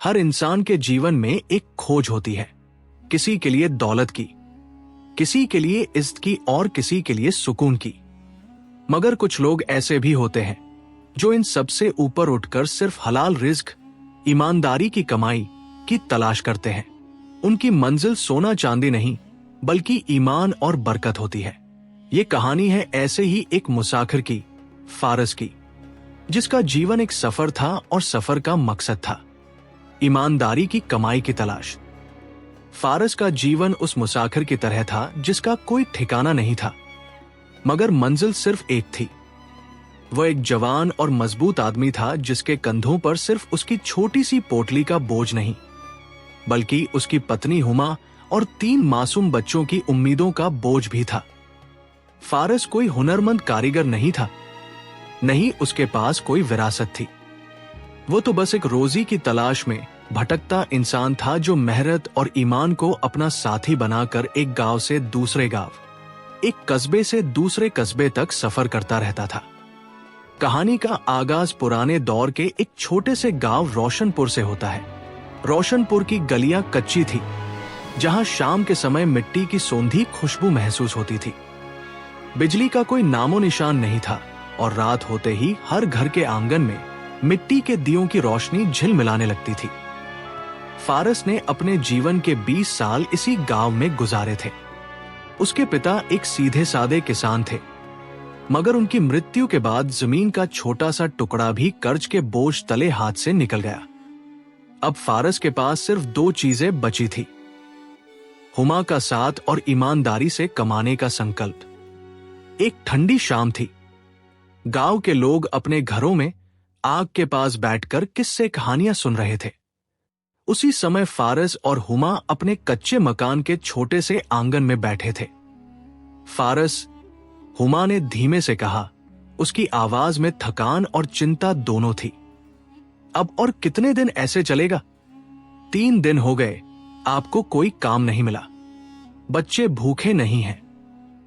हर इंसान के जीवन में एक खोज होती है, किसी के लिए दौलत की, किसी के लिए इज्जत की और किसी के लिए सुकून की। मगर कुछ लोग ऐसे भी होते हैं जो इन सबसे ऊपर उठकर सिर्फ हलाल रिज्क, ईमानदारी की कमाई की तलाश करते हैं। उनकी मंजिल सोना चांदी नहीं बल्कि ईमान और बरकत होती है। ये कहानी है ऐसे ही एक मुसाफिर की, फारस की, जिसका जीवन एक सफर था और सफर का मकसद था ईमानदारी की कमाई की तलाश। फारस का जीवन उस मुसाफिर की तरह था जिसका कोई ठिकाना नहीं था, मगर मंजिल सिर्फ एक थी। वह एक जवान और मजबूत आदमी था जिसके कंधों पर सिर्फ उसकी छोटी सी पोटली का बोझ नहीं, बल्कि उसकी पत्नी हुमा और 3 मासूम बच्चों की उम्मीदों का बोझ भी था। फारस कोई हुनरमंद कारीगर नहीं था, नहीं उसके पास कोई विरासत थी। वो तो बस एक रोजी की तलाश में भटकता इंसान था जो मेहनत और ईमान को अपना साथी बनाकर एक गांव से दूसरे गांव, एक कस्बे से दूसरे कस्बे तक सफर करता रहता था। कहानी का आगाज पुराने दौर के एक छोटे से गांव रोशनपुर से होता है। रोशनपुर की गलियां कच्ची थी, जहां शाम के समय मिट्टी की सौंधी खुशबू महसूस होती थी। बिजली का कोई नामो निशान नहीं था और रात होते ही हर घर के आंगन में मिट्टी के दियों की रोशनी झिलमिलाने लगती थी। फारस ने अपने जीवन के 20 साल इसी गांव में गुजारे थे। उसके पिता एक सीधे सादे किसान थे, मगर उनकी मृत्यु के बाद जमीन का छोटा सा टुकड़ा भी कर्ज के बोझ तले हाथ से निकल गया। अब फारस के पास सिर्फ 2 चीजें बची थी, हुमा का साथ और ईमानदारी से कमाने का संकल्प। एक ठंडी शाम थी। गांव के लोग अपने घरों में आग के पास बैठकर किस्से कहानियां सुन रहे थे। उसी समय फारस और हुमा अपने कच्चे मकान के छोटे से आंगन में बैठे थे। फारस, हुमा ने धीमे से कहा। उसकी आवाज में थकान और चिंता दोनों थी। अब और कितने दिन ऐसे चलेगा? 3 दिन हो गए, आपको कोई काम नहीं मिला। बच्चे भूखे नहीं हैं,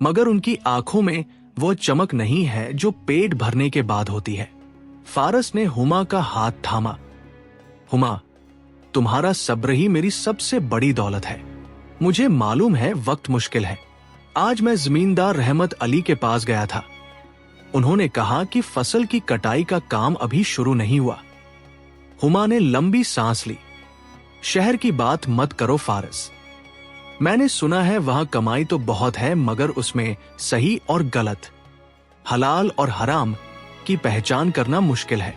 मगर उनकी आंखों में वो चमक नहीं है जो पेट भरने के बाद होती है। फारस ने हुमा का हाथ थामा। हुमा, तुम्हारा सब्र ही मेरी सबसे बड़ी दौलत है। मुझे मालूम है वक्त मुश्किल है। आज मैं जमींदार रहमत अली के पास गया था। उन्होंने कहा कि फसल की कटाई का काम अभी शुरू नहीं हुआ। हुमा ने लंबी सांस ली। शहर की बात मत करो फारस। मैंने सुना है वहां कमाई तो बहुत है, मगर उसमें सही और गलत, हलाल और हराम की पहचान करना मुश्किल है।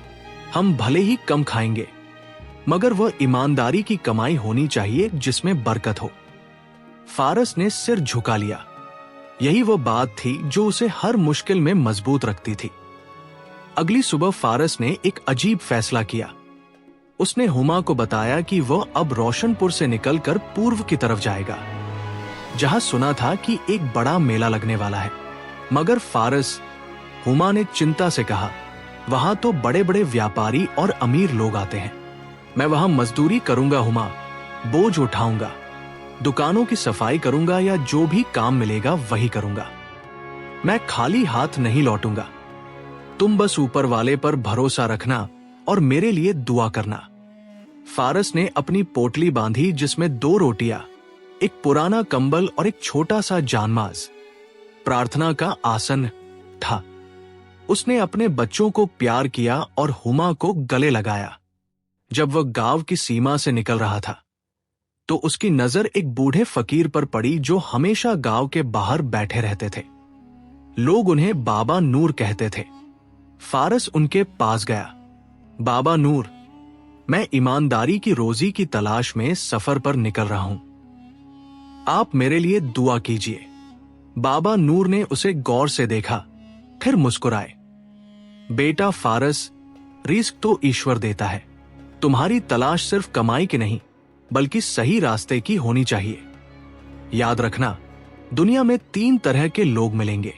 हम भले ही कम खाएंगे, मगर वह ईमानदारी की कमाई होनी चाहिए जिसमें बरकत हो। फारस ने सिर झुका लिया। यही वो बात थी जो उसे हर मुश्किल में मजबूत रखती थी। अगली सुबह फारस ने एक अजीब फैसला किया। उसने हुमा को बताया कि वह अब रोशनपुर से निकलकर पूर्व की तरफ जाएगा, जहां सुना था कि एक बड़ा मेला लगने वाला है। मगर फारस, हुमा ने चिंता से कहा, वहां तो बड़े बड़े व्यापारी और अमीर लोग आते हैं। मैं वहां मजदूरी करूंगा हुमा, बोझ उठाऊंगा, दुकानों की सफाई करूंगा या जो भी काम मिलेगा वही करूंगा। मैं खाली हाथ नहीं लौटूंगा। तुम बस ऊपर वाले पर भरोसा रखना और मेरे लिए दुआ करना। फारस ने अपनी पोटली बांधी जिसमें 2 रोटियां, एक पुराना कंबल और एक छोटा सा जानमाज, प्रार्थना का आसन था। उसने अपने बच्चों को प्यार किया और हुमा को गले लगाया। जब वह गांव की सीमा से निकल रहा था तो उसकी नजर एक बूढ़े फकीर पर पड़ी जो हमेशा गांव के बाहर बैठे रहते थे। लोग उन्हें बाबा नूर कहते थे। फारस उनके पास गया। बाबा नूर, मैं ईमानदारी की रोजी की तलाश में सफर पर निकल रहा हूं। आप मेरे लिए दुआ कीजिए। बाबा नूर ने उसे गौर से देखा, फिर मुस्कुराए। बेटा फारस, रिस्क तो ईश्वर देता है। तुम्हारी तलाश सिर्फ कमाई की नहीं बल्कि सही रास्ते की होनी चाहिए। याद रखना, दुनिया में 3 तरह के लोग मिलेंगे।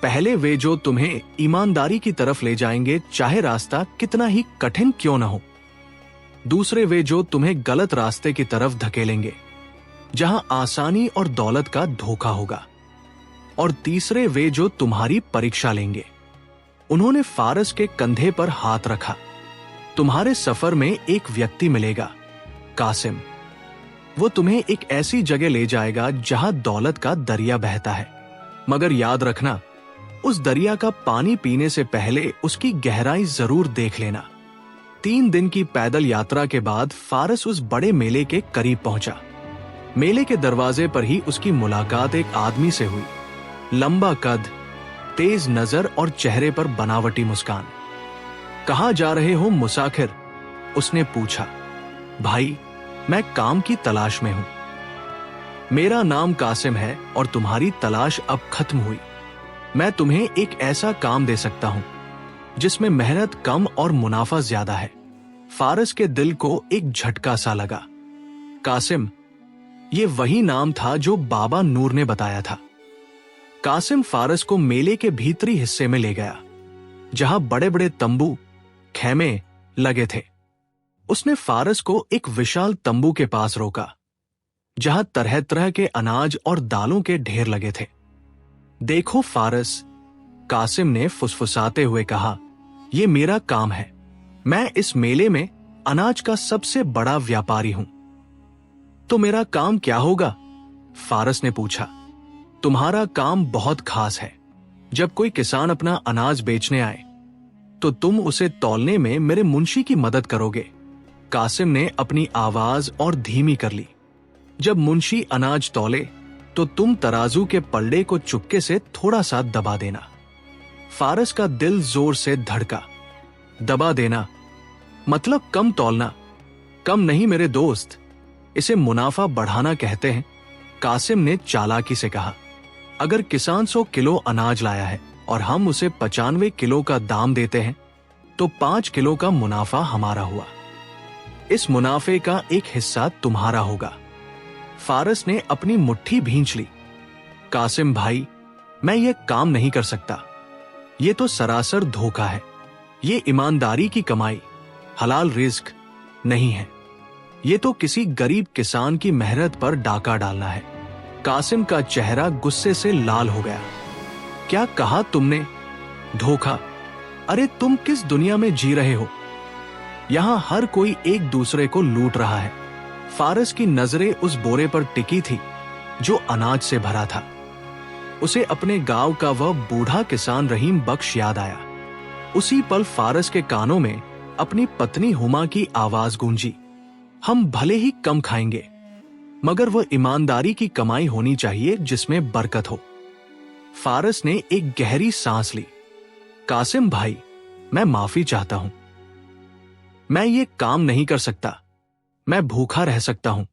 पहले वे जो तुम्हें ईमानदारी की तरफ ले जाएंगे, चाहे रास्ता कितना ही कठिन क्यों न हो। दूसरे वे जो तुम्हें गलत रास्ते की तरफ धकेलेंगे, जहां आसानी और दौलत का धोखा होगा। और तीसरे वे जो तुम्हारी परीक्षा लेंगे। उन्होंने फारस के कंधे पर हाथ रखा। तुम्हारे सफर में एक व्यक्ति मिलेगा, कासिम। वो तुम्हें एक ऐसी जगह ले जाएगा जहां दौलत का दरिया बहता है, मगर याद रखना, उस दरिया का पानी पीने से पहले उसकी गहराई जरूर देख लेना। 3 दिन की पैदल यात्रा के बाद फारस उस बड़े मेले के करीब पहुंचा। मेले के दरवाजे पर ही उसकी मुलाकात एक आदमी से हुई। लंबा कद, तेज नजर और चेहरे पर बनावटी मुस्कान। कहां जा रहे हो मुसाफिर? उसने पूछा। भाई, मैं काम की तलाश में हूं। मेरा नाम कासिम है और तुम्हारी तलाश अब खत्म हुई। मैं तुम्हें एक ऐसा काम दे सकता हूं जिसमें मेहनत कम और मुनाफा ज्यादा है। फारस के दिल को एक झटका सा लगा। कासिम, ये वही नाम था जो बाबा नूर ने बताया था। कासिम फारस को मेले के भीतरी हिस्से में ले गया, जहां बड़े बड़े तंबू, खैमे लगे थे। उसने फारस को एक विशाल तंबू के पास रोका, जहां तरह तरह के अनाज और दालों के ढेर लगे थे। देखो फारस, कासिम ने फुसफुसाते हुए कहा, यह मेरा काम है। मैं इस मेले में अनाज का सबसे बड़ा व्यापारी हूं। तो मेरा काम क्या होगा? फारस ने पूछा। तुम्हारा काम बहुत खास है। जब कोई किसान अपना अनाज बेचने आए तो तुम उसे तौलने में मेरे मुंशी की मदद करोगे। कासिम ने अपनी आवाज और धीमी कर ली। जब मुंशी अनाज तौले तो तुम तराजू के पल्ले को चुपके से थोड़ा सा दबा देना। फारस का दिल जोर से धड़का। दबा देना मतलब कम तौलना? कम नहीं मेरे दोस्त, इसे मुनाफा बढ़ाना कहते हैं। कासिम ने चालाकी से कहा। अगर किसान 100 किलो अनाज लाया है और हम उसे 95 किलो का दाम देते हैं तो 5 किलो का मुनाफा हमारा हुआ। इस मुनाफे का एक हिस्सा तुम्हारा होगा। फारस ने अपनी मुट्ठी भींच ली। कासिम भाई, मैं ये काम नहीं कर सकता। ये तो सरासर धोखा है। ये ईमानदारी की कमाई, हलाल रिस्क नहीं है। ये तो किसी गरीब किसान की मेहनत पर डाका डालना है। कासिम का चेहरा गुस्से से लाल हो गया। क्या कहा तुमने? धोखा? अरे तुम किस दुनिया में जी रहे हो? यहां हर कोई एक दूसरे को लूट रहा है। फारस की नजरें उस बोरे पर टिकी थी जो अनाज से भरा था। उसे अपने गांव का वह बूढ़ा किसान रहीम बख्श याद आया। उसी पल फारस के कानों में अपनी पत्नी हुमा की आवाज गूंजी। हम भले ही कम खाएंगे, मगर वह ईमानदारी की कमाई होनी चाहिए जिसमें बरकत हो। फारस ने एक गहरी सांस ली। कासिम भाई, मैं माफी चाहता हूं। मैं ये काम नहीं कर सकता। मैं भूखा रह सकता हूं,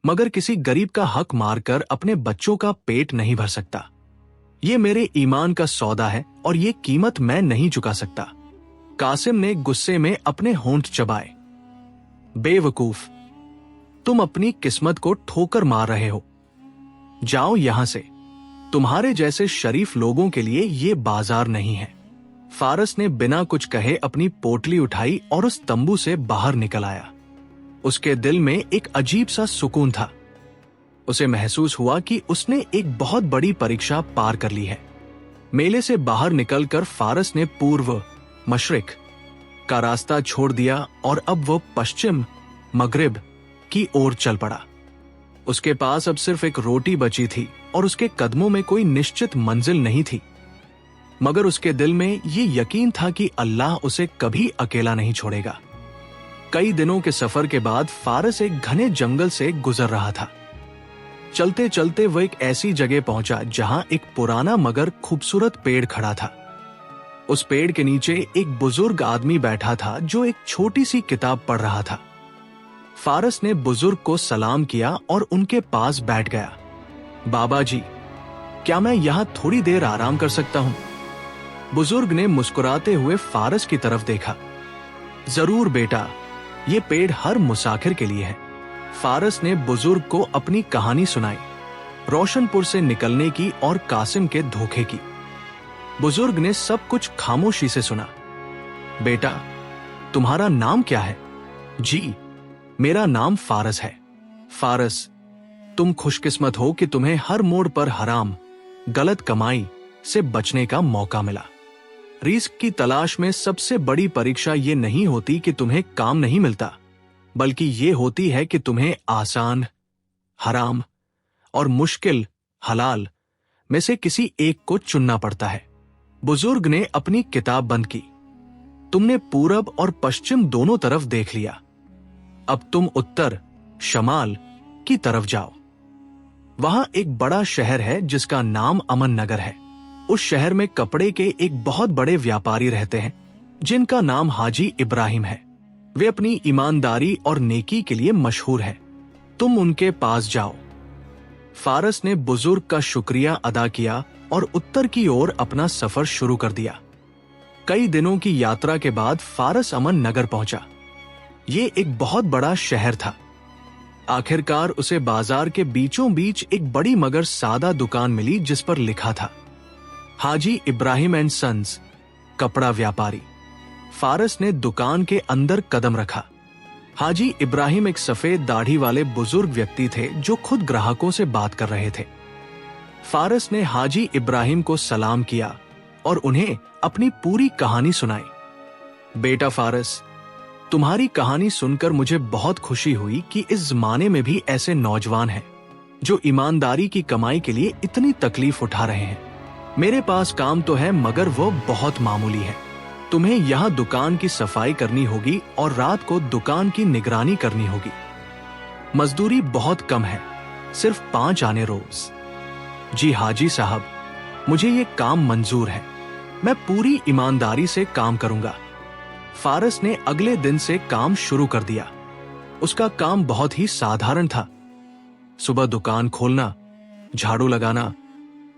मगर किसी गरीब का हक मारकर अपने बच्चों का पेट नहीं भर सकता। ये मेरे ईमान का सौदा है और ये कीमत मैं नहीं चुका सकता। कासिम ने गुस्से में अपने होंठ चबाए। बेवकूफ, तुम अपनी किस्मत को ठोकर मार रहे हो। जाओ यहां से। तुम्हारे जैसे शरीफ लोगों के लिए ये बाजार नहीं है। फारस ने बिना कुछ कहे अपनी पोटली उठाई और उस तंबू से बाहर निकल आया। उसके दिल में एक अजीब सा सुकून था। उसे महसूस हुआ कि उसने एक बहुत बड़ी परीक्षा पार कर ली है। मेले से बाहर निकलकर फारस ने पूर्व, मशरिक का रास्ता छोड़ दिया और अब वो पश्चिम, मगरिब की ओर चल पड़ा। उसके पास अब सिर्फ एक रोटी बची थी और उसके कदमों में कोई निश्चित मंजिल नहीं थी, मगर उसके दिल में ये यकीन था कि अल्लाह उसे कभी अकेला नहीं छोड़ेगा। कई दिनों के सफर के बाद फारस एक घने जंगल से गुजर रहा था। चलते चलते वह एक ऐसी जगह पहुंचा जहां एक पुराना मगर खूबसूरत पेड़ खड़ा था। उस पेड़ के नीचे एक बुजुर्ग आदमी बैठा था जो एक छोटी सी किताब पढ़ रहा था। फारस ने बुजुर्ग को सलाम किया और उनके पास बैठ गया। बाबा जी, क्या मैं यहां थोड़ी देर आराम कर सकता हूं? बुजुर्ग ने मुस्कुराते हुए फारस की तरफ देखा। जरूर बेटा, ये पेड़ हर मुसाफिर के लिए है। फारस ने बुजुर्ग को अपनी कहानी सुनाई, रोशनपुर से निकलने की और कासिम के धोखे की। बुजुर्ग ने सब कुछ खामोशी से सुना। बेटा, तुम्हारा नाम क्या है? जी, मेरा नाम फारस है। फारस, तुम खुशकिस्मत हो कि तुम्हें हर मोड़ पर हराम, गलत कमाई से बचने का मौका मिला। रिस्क की तलाश में सबसे बड़ी परीक्षा ये नहीं होती कि तुम्हें काम नहीं मिलता, बल्कि ये होती है कि तुम्हें आसान, हराम और मुश्किल, हलाल में से किसी एक को चुनना पड़ता है। बुजुर्ग ने अपनी किताब बंद की। तुमने पूरब और पश्चिम दोनों तरफ देख लिया। अब तुम उत्तर, शमाल की तरफ जाओ। वहां एक बड़ा शहर है जिसका नाम अमन नगर है। उस शहर में कपड़े के एक बहुत बड़े व्यापारी रहते हैं जिनका नाम हाजी इब्राहिम है। वे अपनी ईमानदारी और नेकी के लिए मशहूर हैं। तुम उनके पास जाओ। फारस ने बुजुर्ग का शुक्रिया अदा किया और उत्तर की ओर अपना सफर शुरू कर दिया। कई दिनों की यात्रा के बाद फारस अमन नगर पहुंचा। ये एक बहुत बड़ा शहर था। आखिरकार उसे बाजार के बीचों बीच एक बड़ी मगर सादा दुकान मिली जिस पर लिखा था हाजी इब्राहिम एंड सन्स, कपड़ा व्यापारी। फारस ने दुकान के अंदर कदम रखा। हाजी इब्राहिम एक सफेद दाढ़ी वाले बुजुर्ग व्यक्ति थे जो खुद ग्राहकों से बात कर रहे थे। फारस ने हाजी इब्राहिम को सलाम किया और उन्हें अपनी पूरी कहानी सुनाई। बेटा फारस, तुम्हारी कहानी सुनकर मुझे बहुत खुशी हुई कि इस जमाने में भी ऐसे नौजवान हैं जो ईमानदारी की कमाई के लिए इतनी तकलीफ उठा रहे हैं। मेरे पास काम तो है मगर वो बहुत मामूली है। तुम्हें यहाँ दुकान की सफाई करनी होगी और रात को दुकान की निगरानी करनी होगी। मजदूरी बहुत कम है, सिर्फ 5 आने रोज। जी हाजी साहब, मुझे ये काम मंजूर है। मैं पूरी ईमानदारी से काम करूंगा। फारस ने अगले दिन से काम शुरू कर दिया। उसका काम बहुत ही साधारण था। सुबह दुकान खोलना, झाड़ू लगाना,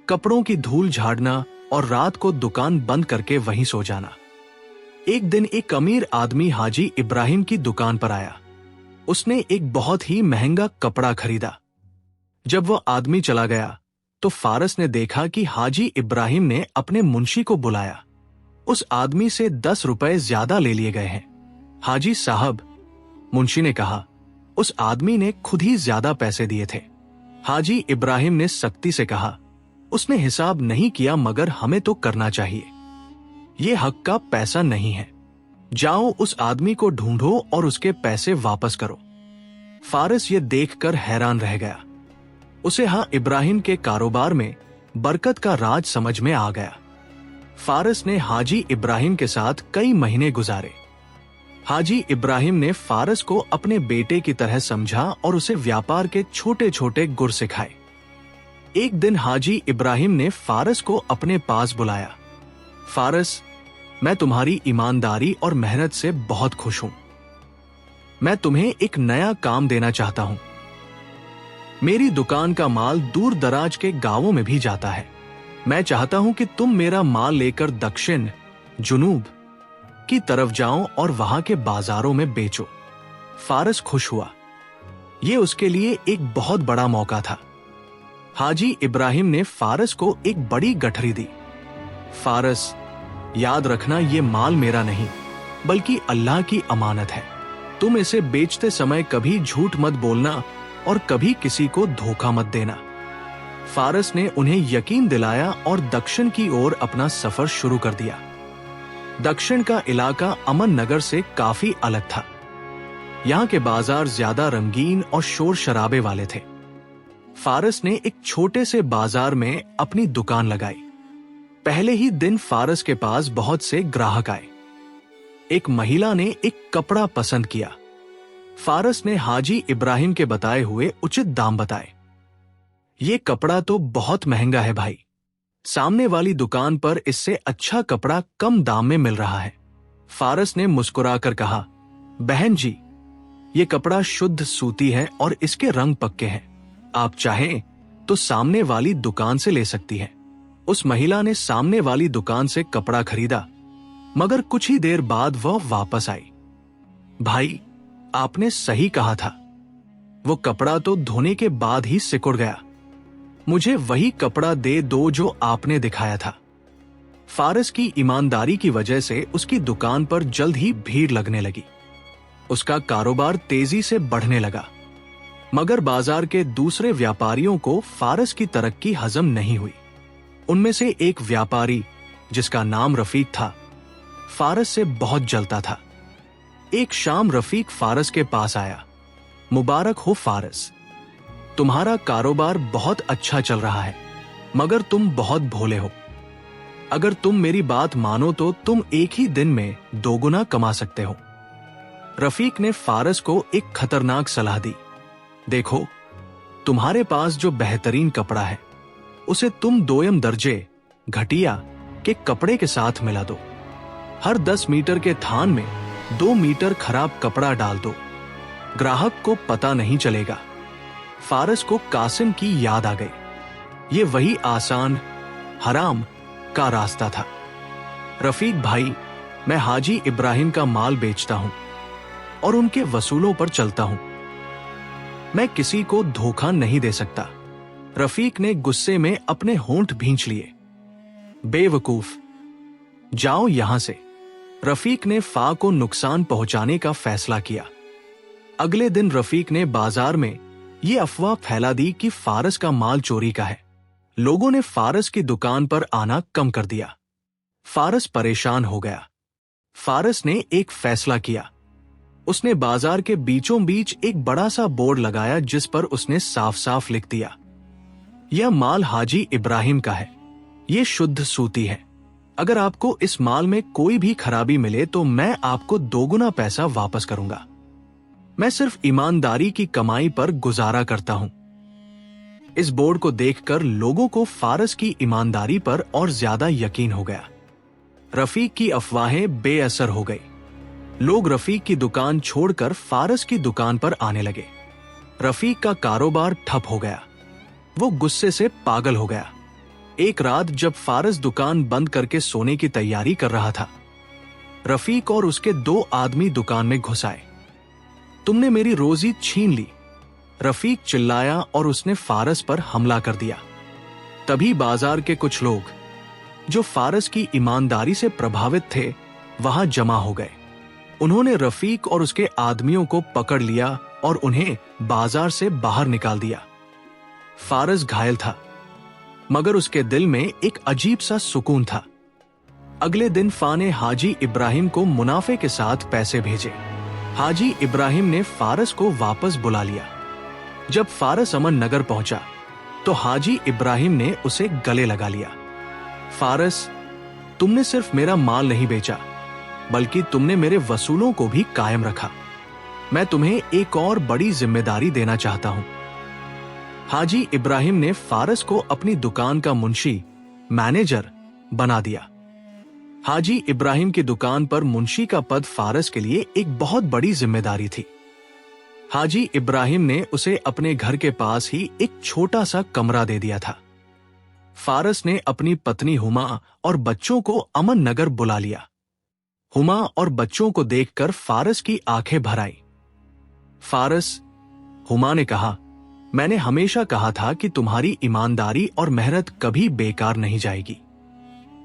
कपड़ों की धूल झाड़ना और रात को दुकान बंद करके वहीं सो जाना। एक दिन एक अमीर आदमी हाजी इब्राहिम की दुकान पर आया। उसने एक बहुत ही महंगा कपड़ा खरीदा। जब वह आदमी चला गया तो फारस ने देखा कि हाजी इब्राहिम ने अपने मुंशी को बुलाया। उस आदमी से 10 रुपए ज्यादा ले लिए गए हैं। हाजी साहब, मुंशी ने कहा, उस आदमी ने खुद ही ज्यादा पैसे दिए थे। हाजी इब्राहिम ने सख्ती से कहा, उसने हिसाब नहीं किया मगर हमें तो करना चाहिए। ये हक का पैसा नहीं है। जाओ उस आदमी को ढूंढो और उसके पैसे वापस करो। फारस ये देखकर हैरान रह गया। उसे इब्राहिम के कारोबार में बरकत का राज समझ में आ गया। फारस ने हाजी इब्राहिम के साथ कई महीने गुजारे। हाजी इब्राहिम ने फारस को अपने बेटे की तरह समझा और उसे व्यापार के छोटे छोटे गुर सिखाए। एक दिन हाजी इब्राहिम ने फारस को अपने पास बुलाया। फारस, मैं तुम्हारी ईमानदारी और मेहनत से बहुत खुश हूं। मैं तुम्हें एक नया काम देना चाहता हूं। मेरी दुकान का माल दूर दराज के गांवों में भी जाता है। मैं चाहता हूं कि तुम मेरा माल लेकर दक्षिण, जुनूब की तरफ जाओ और वहां के बाजारों में बेचो। फारस खुश हुआ। यह उसके लिए एक बहुत बड़ा मौका था। हाजी इब्राहिम ने फारस को एक बड़ी गठरी दी। फारस, याद रखना ये माल मेरा नहीं बल्कि अल्लाह की अमानत है। तुम इसे बेचते समय कभी झूठ मत बोलना और कभी किसी को धोखा मत देना। फारस ने उन्हें यकीन दिलाया और दक्षिण की ओर अपना सफर शुरू कर दिया। दक्षिण का इलाका अमन नगर से काफी अलग था। यहाँ के बाजार ज्यादा रंगीन और शोर शराबे वाले थे। फारस ने एक छोटे से बाजार में अपनी दुकान लगाई। पहले ही दिन फारस के पास बहुत से ग्राहक आए। एक महिला ने एक कपड़ा पसंद किया। फारस ने हाजी इब्राहिम के बताए हुए उचित दाम बताए। ये कपड़ा तो बहुत महंगा है भाई। सामने वाली दुकान पर इससे अच्छा कपड़ा कम दाम में मिल रहा है। फारस ने मुस्कुराकर कहा, बहन जी, ये कपड़ा शुद्ध सूती है और इसके रंग पक्के हैं। आप चाहें तो सामने वाली दुकान से ले सकती हैं। उस महिला ने सामने वाली दुकान से कपड़ा खरीदा, मगर कुछ ही देर बाद वह वापस आई। भाई, आपने सही कहा था। वो कपड़ा तो धोने के बाद ही सिकुड़ गया। मुझे वही कपड़ा दे दो जो आपने दिखाया था। फारस की ईमानदारी की वजह से उसकी दुकान पर जल्द ही भीड़ लगने लगी। उसका कारोबार तेजी से बढ़ने लगा। मगर बाजार के दूसरे व्यापारियों को फारस की तरक्की हजम नहीं हुई। उनमें से एक व्यापारी जिसका नाम रफीक था, फारस से बहुत जलता था। एक शाम रफीक फारस के पास आया। मुबारक हो फारस, तुम्हारा कारोबार बहुत अच्छा चल रहा है, मगर तुम बहुत भोले हो। अगर तुम मेरी बात मानो तो तुम एक ही दिन में 2 गुना कमा सकते हो। रफीक ने फारस को एक खतरनाक सलाह दी। देखो, तुम्हारे पास जो बेहतरीन कपड़ा है उसे तुम 2 दर्जे घटिया के कपड़े के साथ मिला दो। हर 10 मीटर के थान में 2 मीटर खराब कपड़ा डाल दो। ग्राहक को पता नहीं चलेगा। फारस को कासिम की याद आ गई। ये वही आसान हराम का रास्ता था। रफीक भाई, मैं हाजी इब्राहिम का माल बेचता हूं और उनके वसूलों पर चलता हूं। मैं किसी को धोखा नहीं दे सकता। रफीक ने गुस्से में अपने होंठ भींच लिए। बेवकूफ, जाओ यहां से। रफीक ने फा को नुकसान पहुंचाने का फैसला किया। अगले दिन रफीक ने बाजार में यह अफवाह फैला दी कि फारस का माल चोरी का है। लोगों ने फारस की दुकान पर आना कम कर दिया। फारस परेशान हो गया। फारस ने एक फैसला किया। उसने बाजार के बीचों बीच एक बड़ा सा बोर्ड लगाया जिस पर उसने साफ साफ लिख दिया, यह माल हाजी इब्राहिम का है। यह शुद्ध सूती है। अगर आपको इस माल में कोई भी खराबी मिले तो मैं आपको 2 गुना पैसा वापस करूंगा। मैं सिर्फ ईमानदारी की कमाई पर गुजारा करता हूं। इस बोर्ड को देखकर लोगों को फारस की ईमानदारी पर और ज्यादा यकीन हो गया। रफीक की अफवाहें बेअसर हो गई। लोग रफीक की दुकान छोड़कर फारस की दुकान पर आने लगे। रफीक का कारोबार ठप हो गया। वो गुस्से से पागल हो गया। एक रात जब फारस दुकान बंद करके सोने की तैयारी कर रहा था, रफीक और उसके 2 आदमी दुकान में घुस आए। तुमने मेरी रोजी छीन ली, रफीक चिल्लाया और उसने फारस पर हमला कर दिया। तभी बाजार के कुछ लोग जो फारस की ईमानदारी से प्रभावित थे वहां जमा हो गए। उन्होंने रफीक और उसके आदमियों को पकड़ लिया और उन्हें बाजार से बाहर निकाल दिया। फारस घायल था, मगर उसके दिल में एक अजीब सा सुकून था। अगले दिन फा ने हाजी इब्राहिम को मुनाफे के साथ पैसे भेजे। हाजी इब्राहिम ने फारस को वापस बुला लिया। जब फारस अमन नगर पहुंचा तो हाजी इब्राहिम ने उसे गले लगा लिया। फारस, तुमने सिर्फ मेरा माल नहीं बेचा, बल्कि तुमने मेरे वसूलों को भी कायम रखा। मैं तुम्हें एक और बड़ी जिम्मेदारी देना चाहता हूं। हाजी इब्राहिम ने फारस को अपनी दुकान का मुंशी, मैनेजर बना दिया। हाजी इब्राहिम की दुकान पर मुंशी का पद फारस के लिए एक बहुत बड़ी जिम्मेदारी थी। हाजी इब्राहिम ने उसे अपने घर के पास ही एक छोटा सा कमरा दे दिया था। फारस ने अपनी पत्नी हुमा और बच्चों को अमन नगर बुला लिया। हुमा और बच्चों को देखकर फारस की आंखें भर आईं। फारस, हुमा ने कहा, मैंने हमेशा कहा था कि तुम्हारी ईमानदारी और मेहनत कभी बेकार नहीं जाएगी।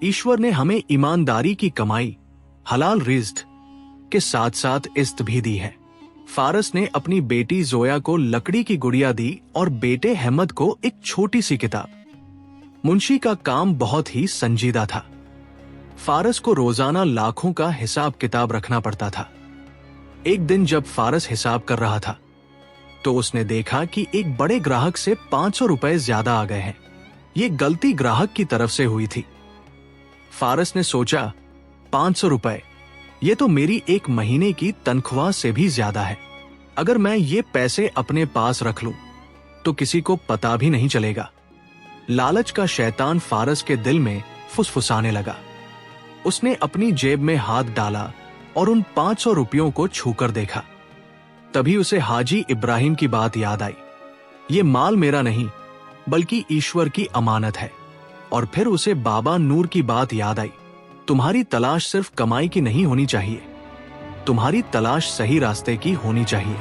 ईश्वर ने हमें ईमानदारी की कमाई, हलाल रिज़्क के साथ साथ इज्जत भी दी है। फारस ने अपनी बेटी जोया को लकड़ी की गुड़िया दी और बेटे अहमद को एक छोटी सी किताब। मुंशी का काम बहुत ही संजीदा था। फारस को रोजाना लाखों का हिसाब किताब रखना पड़ता था। एक दिन जब फारस हिसाब कर रहा था तो उसने देखा कि एक बड़े ग्राहक से 500 रुपए ज्यादा आ गए हैं। ये गलती ग्राहक की तरफ से हुई थी। फारस ने सोचा, 500 रुपए, ये तो मेरी एक महीने की तनख्वाह से भी ज्यादा है। अगर मैं ये पैसे अपने पास रख लूं तो किसी को पता भी नहीं चलेगा। लालच का शैतान फारस के दिल में फुसफुसाने लगा। उसने अपनी जेब में हाथ डाला और उन 500 रुपयों को छूकर देखा। तभी उसे हाजी इब्राहिम की बात याद आई। ये माल मेरा नहीं, बल्कि ईश्वर की अमानत है। और फिर उसे बाबा नूर की बात याद आई। तुम्हारी तलाश सिर्फ कमाई की नहीं होनी चाहिए, तुम्हारी तलाश सही रास्ते की होनी चाहिए।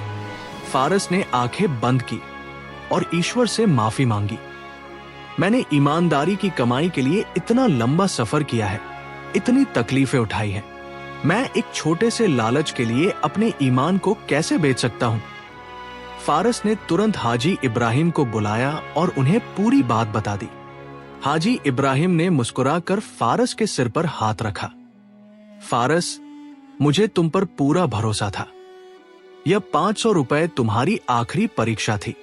फारस ने आंखें बंद की और ईश्वर से माफी मांगी। मैंने ईमानदारी की कमाई के लिए इतना लंबा सफर किया है, इतनी तकलीफें उठाई हैं। मैं एक छोटे से लालच के लिए अपने ईमान को कैसे बेच सकता हूं? फारस ने तुरंत हाजी इब्राहिम को बुलाया और उन्हें पूरी बात बता दी। हाजी इब्राहिम ने मुस्कुराकर फारस के सिर पर हाथ रखा। फारस, मुझे तुम पर पूरा भरोसा था। यह 500 रुपए तुम्हारी आखिरी परीक्षा थी।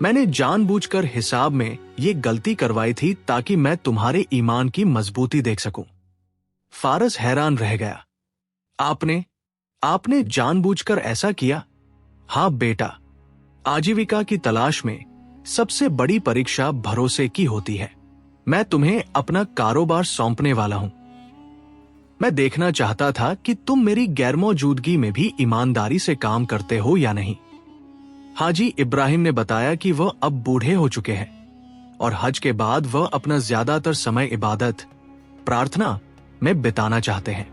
मैंने जानबूझकर हिसाब में ये गलती करवाई थी ताकि मैं तुम्हारे ईमान की मजबूती देख सकूं। फारस हैरान रह गया। आपने जानबूझकर ऐसा किया? हाँ बेटा, आजीविका की तलाश में सबसे बड़ी परीक्षा भरोसे की होती है। मैं तुम्हें अपना कारोबार सौंपने वाला हूं। मैं देखना चाहता था कि तुम मेरी गैरमौजूदगी में भी ईमानदारी से काम करते हो या नहीं। हाजी इब्राहिम ने बताया कि वह अब बूढ़े हो चुके हैं और हज के बाद वह अपना ज्यादातर समय इबादत, प्रार्थना में बिताना चाहते हैं।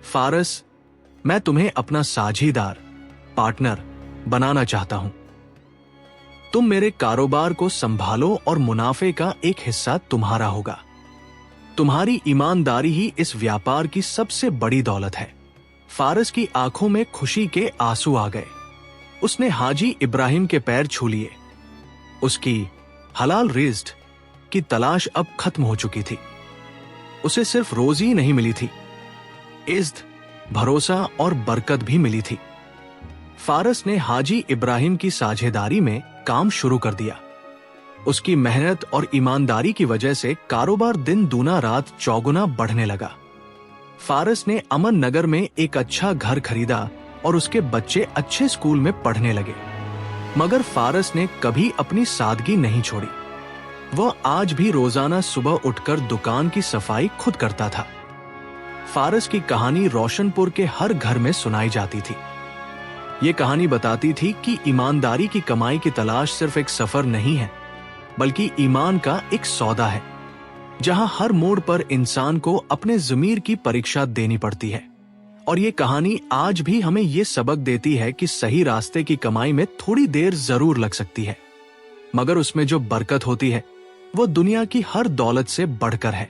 फारस, मैं तुम्हें अपना साझीदार, पार्टनर बनाना चाहता हूं। तुम मेरे कारोबार को संभालो और मुनाफे का एक हिस्सा तुम्हारा होगा। तुम्हारी ईमानदारी ही इस व्यापार की सबसे बड़ी दौलत है। फारस की आंखों में खुशी के आंसू आ गए। उसने हाजी इब्राहिम के पैर छू लिए। उसकी हलाल रिज़्क की तलाश अब खत्म हो चुकी थी। उसे सिर्फ रोजी नहीं मिली थी, इज्जत, भरोसा और बरकत भी मिली थी। फारस ने हाजी इब्राहिम की साझेदारी में काम शुरू कर दिया। उसकी मेहनत और ईमानदारी की वजह से कारोबार दिन दूना रात चौगुना बढ़ने लगा। फारस ने अमन नगर में एक अच्छा घर खरीदा और उसके बच्चे अच्छे स्कूल में पढ़ने लगे। मगर फारस ने कभी अपनी सादगी नहीं छोड़ी। वह आज भी रोजाना सुबह उठकर दुकान की सफाई खुद करता था। फारस की कहानी रोशनपुर के हर घर में सुनाई जाती थी। ये कहानी बताती थी कि ईमानदारी की कमाई की तलाश सिर्फ एक सफर नहीं है, बल्कि ईमान का एक सौदा है, जहां हर मोड़ पर इंसान को अपने ज़मीर की परीक्षा देनी पड़ती है। और ये कहानी आज भी हमें ये सबक देती है कि सही रास्ते की कमाई में थोड़ी देर जरूर लग सकती है, मगर उसमें जो बरकत होती है वो दुनिया की हर दौलत से बढ़कर है।